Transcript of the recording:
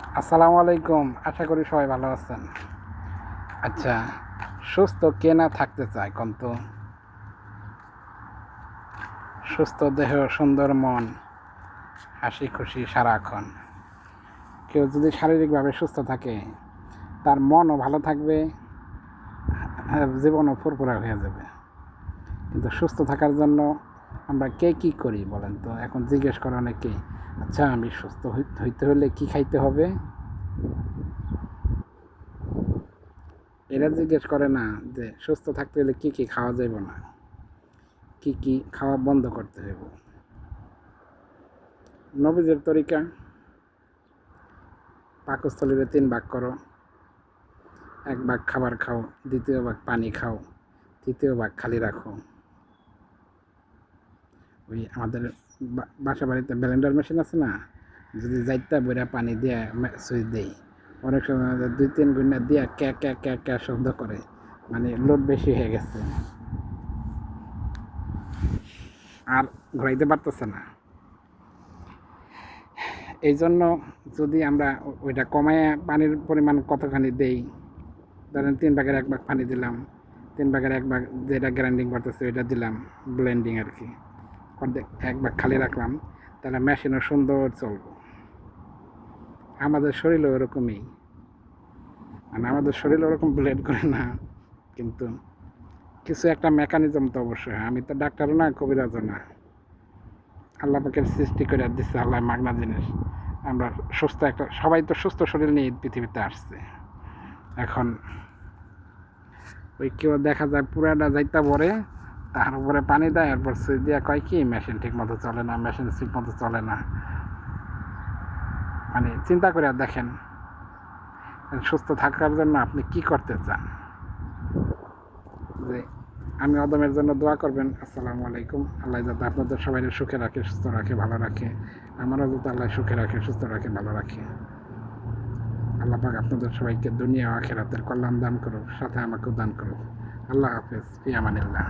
আসসালামু আলাইকুম। আশা করি সবাই ভালো আছেন। আচ্ছা, সুস্থ কে না থাকতে চায় কোন তো? সুস্থ দেহ, সুন্দর মন, হাসি খুশি সারাক্ষণ। কেউ যদি শারীরিকভাবে সুস্থ থাকে, তার মনও ভালো থাকবে, জীবনও ফুরফুরা হয়ে যাবে। কিন্তু সুস্থ থাকার জন্য আমরা কে কী করি বলেন তো? এখন জিজ্ঞেস করে অনেকেই, আচ্ছা আমি সুস্থ হইতে হলে কী খাইতে হবে? এরা জিজ্ঞেস করে না যে সুস্থ থাকতে হলে কী কী খাওয়া যাইব না, কী কী খাওয়া বন্ধ করতে হইব। নবীজের তরিকা: পাকস্থলীরে 3 ভাগ করো, 1 ভাগ খাবার খাও, 2য় ভাগ পানি খাও, 3য় ভাগ খালি রাখো। ওই আমাদের বাসা বাড়িতে ব্লেন্ডার মেশিন আছে না, যদি যাইতা বইরা পানি দিয়ে সুইচ দেই, অনেক সময় 2-3 গুণা দিয়া ক্যা ক্যা ক্যা ক্যা শব্দ করে, মানে লোড বেশি হয়ে গেছে আর ঘোরাইতে পারতেছে না। এই জন্য যদি আমরা ওইটা কমায় পানির পরিমাণ কতখানি দেই, ধরেন 3 ভাগের 1 ভাগ পানি দিলাম, 3 ভাগের 1 ভাগ যেটা গ্রাইন্ডিং করতেছে ওইটা দিলাম, ব্লেন্ডিং আর কি, 1 ভাগ খালি রাখলাম, তাহলে মেশিনও সুন্দর চলবো। আমাদের শরীরও ওরকমই, মানে আমাদের শরীর ওরকম ব্লেড করে না, কিন্তু কিছু একটা মেকানিজম তো অবশ্যই। আমি তো ডাক্তারও না, কবিরাজও না। আল্লাহ পাকের সৃষ্টি করে দিচ্ছে আল্লাহ মাগনা জিনিস। আমরা সুস্থ একটা, সবাই তো সুস্থ শরীর নিয়ে পৃথিবীতে আসছে। এখন ওই কেউ দেখা যায় পুরাটা যাইতা পরে, তার উপরে পানি দেয়, এরপর সুইচ দিয়ে কয় কি মেশিন ঠিক মতো চলে না, মেশিন ঠিক মতো চলে না। মানে চিন্তা করে দেখেন, সুস্থ থাকার জন্য আপনি কি করতে চান? যে আমি অদমের জন্য দোয়া করবেন। আসসালামু আলাইকুম। আল্লাহ যাতে আপনাদের সবাই সুখে রাখে, সুস্থ রাখে, ভালো রাখে। আমারও যাতে আল্লাহ সুখে রাখে, সুস্থ রাখে, ভালো রাখে। আল্লাহ পাক আপনাদের সবাইকে দুনিয়া ও আখিরাতের কল্যাণ দান করুক, সাথে আমাকেও দান করুক। আল্লাহ হাফেজ, ফি আমানিল্লাহ।